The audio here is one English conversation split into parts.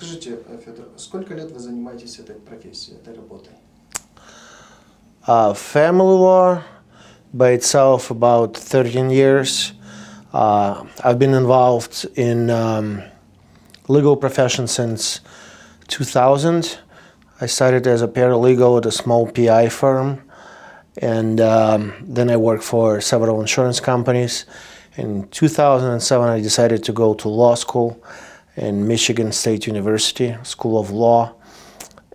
Скажите, Федор, сколько лет вы занимаетесь этой профессией, этой работой? Family law by itself about 13 years. I've been involved in legal profession since 2000. I started as a paralegal at a small PI firm, and then I worked for several insurance companies. In 2007, I decided to go to law school in Michigan State University, School of Law.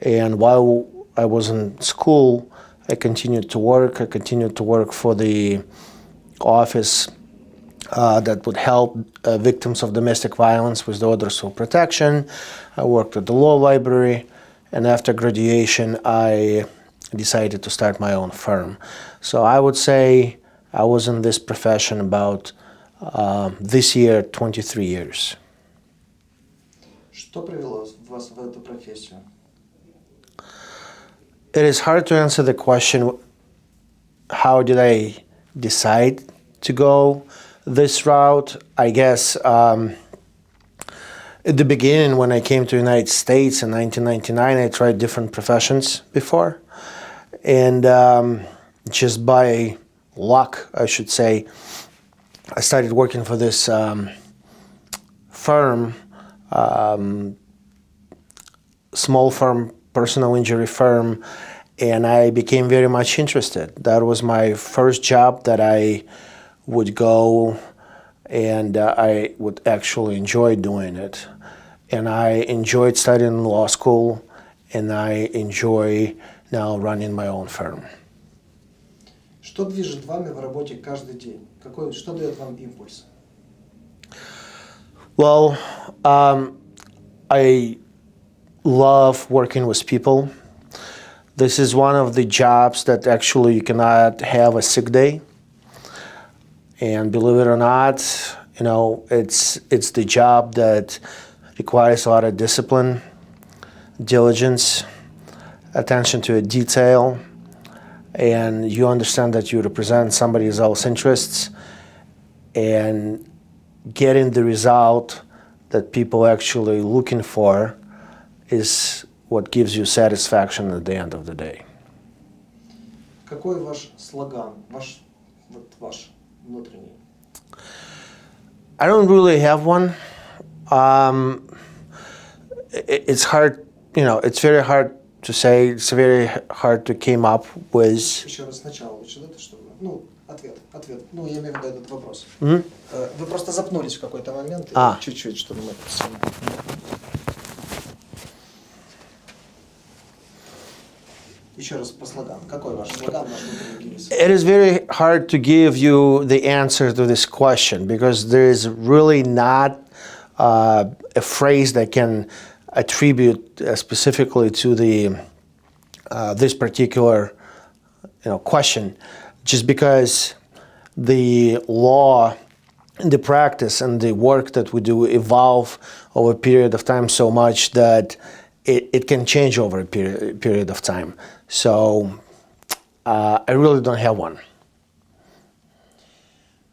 And while I was in school, I continued to work. I continued to work for the office that would help victims of domestic violence with the orders of protection. I worked at the law library, and after graduation, I decided to start my own firm. So I would say I was in this profession about this year, 23 years. Что привело вас в эту профессию? It is hard to answer the question, how did I decide to go this route? I guess at the beginning, when I came to the United States in 1999, I tried different professions before. And just by luck, I should say, I started working for this firm, small firm, personal injury firm, and I became very much interested. That was my first job that I would go, and I would actually enjoy doing it. And I enjoyed studying law school, and I enjoy now running my own firm. Что движет вами в работе каждый день? Что дает вам импульс? Well, I love working with people. This is one of the jobs that actually you cannot have a sick day. And believe it or not, it's the job that requires a lot of discipline, diligence, attention to detail, and you understand that you represent somebody else's interests, and getting the result that people actually looking for is what gives you satisfaction at the end of the day. Какой ваш слоган, ваш внутренний? I don't really have one. It's hard, it's very hard to say. It's very hard to come up with. Еще раз сначала, чтобы, ответ. Я имею в виду этот вопрос. Mm-hmm. Вы просто запнулись в какой-то момент, чуть-чуть, чтобы мы... Еще раз по слогам. Какой ваш слоган, ваш внутренний девиз? It is very hard to give you the answer to this question because there is really not a phrase that can attribute specifically to the this particular question, just because the law, the practice, and the work that we do evolve over a period of time so much that it can change over a period of time. So I really don't have one.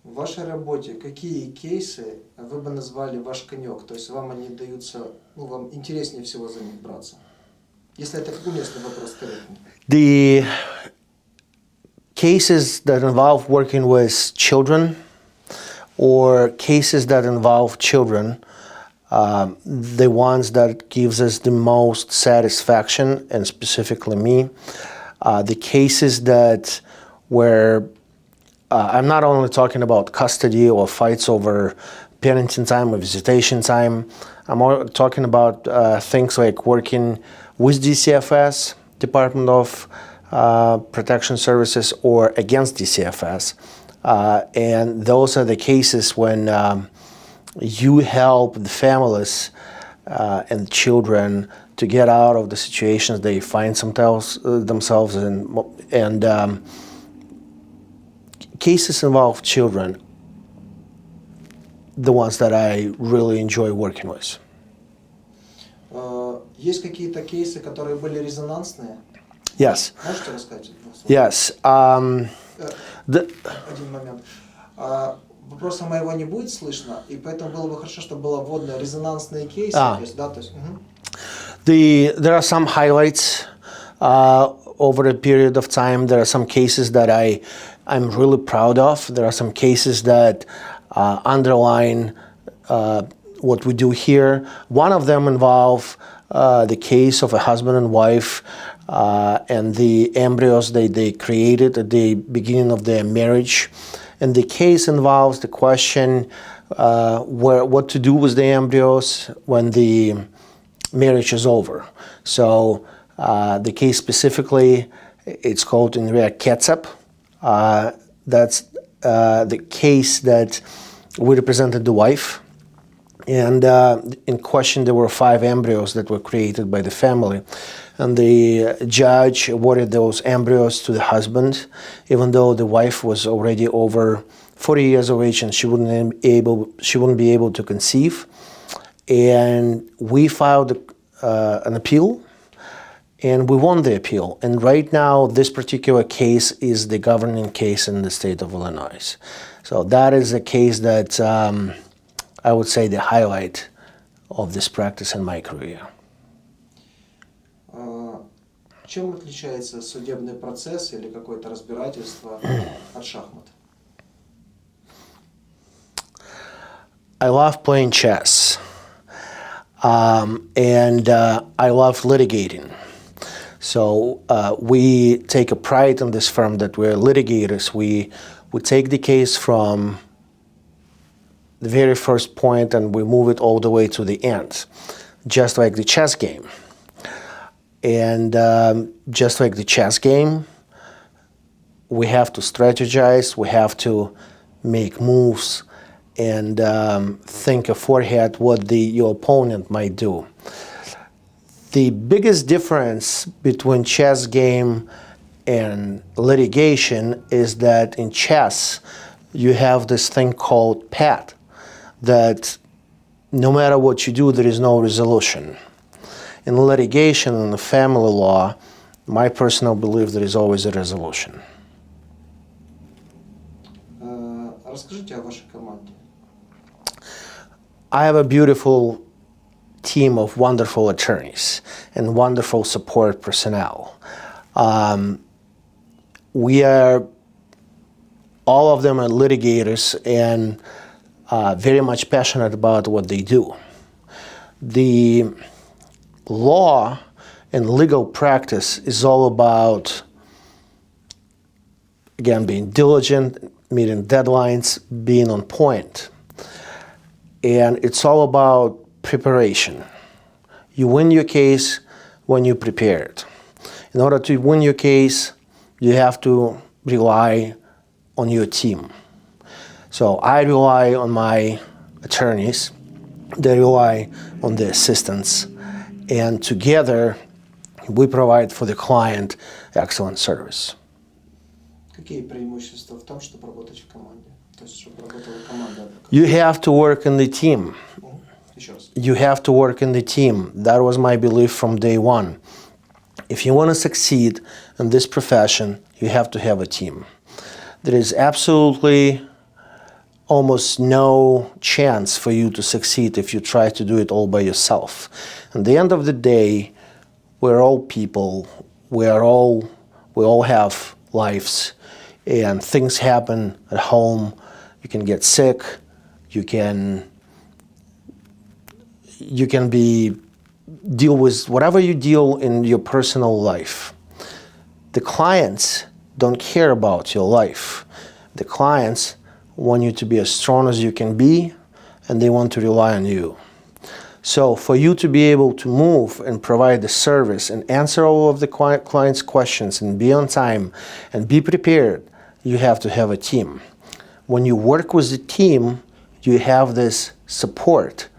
В вашей работе какие кейсы вы бы назвали ваш конек? То есть вам они даются, вам интереснее всего за них браться? Если это уместный вопрос, корректный. The cases that involve working with children or cases that involve children, the ones that gives us the most satisfaction, and specifically me, the cases that where I'm not only talking about custody or fights over parenting time or visitation time, I'm more talking about things like working with DCFS, Department of Protection Services, or against DCFS. And those are the cases when you help the families and children to get out of the situations they find themselves in. And cases involve children, the ones that I really enjoy working with. Есть какие-то кейсы, которые были резонансные? Yes. Можете рассказать? Yes. Один момент. Вопроса моего не будет слышно, и поэтому было бы хорошо, чтобы было вводное резонансные кейсы. There are some highlights over a period of time. There are some cases that I'm really proud of. There are some cases that underline what we do here. One of them involves the case of a husband and wife and the embryos they created at the beginning of their marriage. And the case involves the question what to do with the embryos when the marriage is over. So the case specifically, it's called in Rea Ketchup. That's the case that we represented the wife. And in question, there were 5 embryos that were created by the family. And the judge awarded those embryos to the husband, even though the wife was already over 40 years of age and she wouldn't be able to conceive. And we filed an appeal, and we won the appeal. And right now, this particular case is the governing case in the state of Illinois. So that is a case that I would say the highlight of this practice in my career. Чем отличается судебный процесс или какое-то разбирательство от шахмат? I love playing chess, and I love litigating. So we take a pride in this firm that we're litigators. We take the case from the very first point and we move it all the way to the end, just like the chess game. And just like the chess game, we have to strategize, we have to make moves and think aforehand what your opponent might do. The biggest difference between chess game and litigation is that in chess, you have this thing called pat, that no matter what you do, there is no resolution. In litigation, in the family law, my personal belief, there is always a resolution. Расскажите о вашей команде. I have a beautiful team of wonderful attorneys and wonderful support personnel. All of them are litigators and very much passionate about what they do. The law and legal practice is all about, again, being diligent, meeting deadlines, being on point. And it's all about preparation. You win your case when you prepare it. In order to win your case, you have to rely on your team. So I rely on my attorneys, they rely on the assistants, and together we provide for the client excellent service. Какие преимущества в том, чтобы работать в команде? То есть, чтобы работала команда адвокатов? You have to work in the team. Еще раз. You have to work in the team. That was my belief from day one. If you want to succeed in this profession, you have to have a team. There is absolutely almost no chance for you to succeed if you try to do it all by yourself. At the end of the day, we're all people. We all have lives, and things happen at home. You can get sick. You can deal with whatever you deal in your personal life. The clients don't care about your life. The clients want you to be as strong as you can be, and they want to rely on you. So for you to be able to move and provide the service and answer all of the client's questions and be on time and be prepared, you have to have a team. When you work with the team, you have this support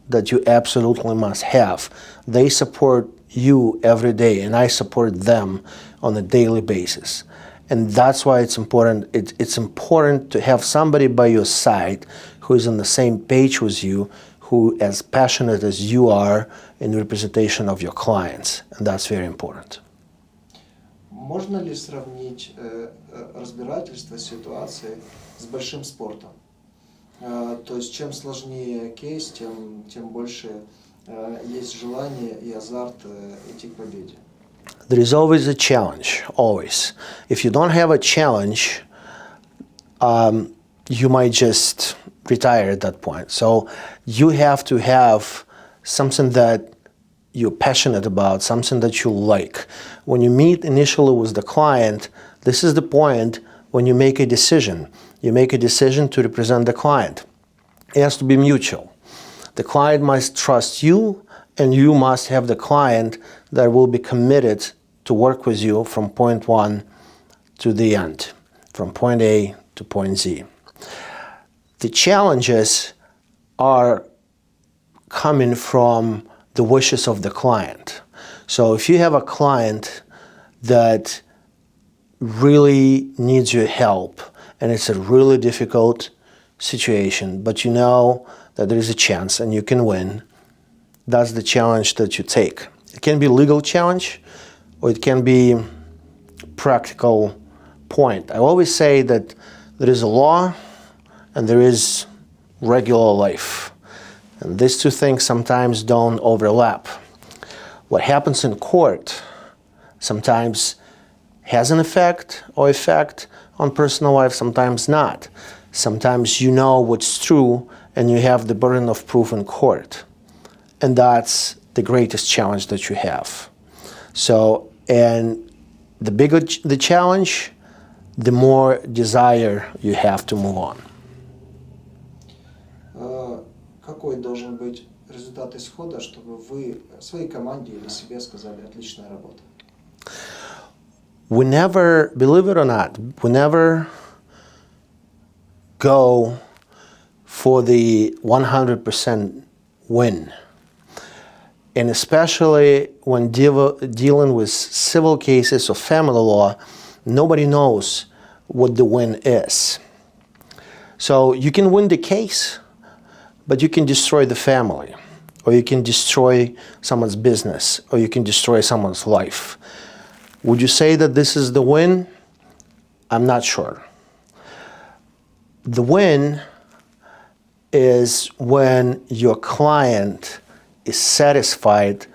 that you absolutely must have. They support you every day, and I support them on a daily basis. And that's why it's important. It's important to have somebody by your side who is on the same page with you, who as passionate as you are in representation of your clients. And that's very important. Можно ли сравнить разбирательство ситуации с большим спортом? То есть чем сложнее кейс, тем больше есть желание и азарт идти к победе. There is always a challenge, always. If you don't have a challenge, you might just retire at that point. So you have to have something that you're passionate about, something that you like. When you meet initially with the client, this is the point when you make a decision. You make a decision to represent the client. It has to be mutual. The client must trust you, and you must have the client that will be committed to work with you from point one to the end, from point A to point Z. The challenges are coming from the wishes of the client. So if you have a client that really needs your help and it's a really difficult situation, but you know that there is a chance and you can win, that's the challenge that you take. It can be a legal challenge or it can be practical point. I always say that there is a law and there is regular life. And these two things sometimes don't overlap. What happens in court sometimes has an effect on personal life, sometimes not. Sometimes you know what's true and you have the burden of proof in court. And that's the greatest challenge that you have. So, and the bigger the challenge, the more desire you have to move on. Какой должен быть результат исхода, чтобы вы своей команде или себе сказали «отличная работа»? We never, believe it or not, we never go for the 100% win. And especially when dealing with civil cases or family law, nobody knows what the win is. So you can win the case, but you can destroy the family, or you can destroy someone's business, or you can destroy someone's life. Would you say that this is the win? I'm not sure. The win is when your client is satisfied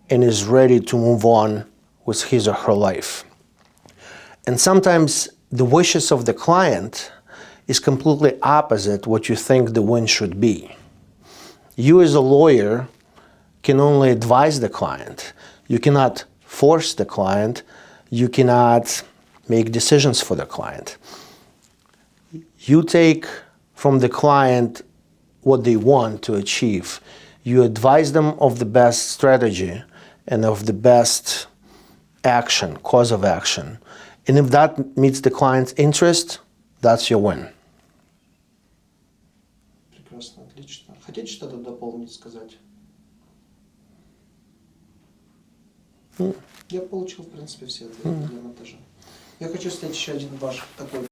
and is ready to move on with his or her life. And sometimes the wishes of the client is completely opposite what you think the win should be. You as a lawyer can only advise the client. You cannot force the client. You cannot make decisions for the client. You take from the client what they want to achieve. You advise them of the best strategy and of the best action, course of action. And if that meets the client's interest, that's your win. Прекрасно, отлично. Хотите что-то дополнить, сказать? Я получил, в принципе, все ответы для монтажа. Я хочу снять еще один ваш такой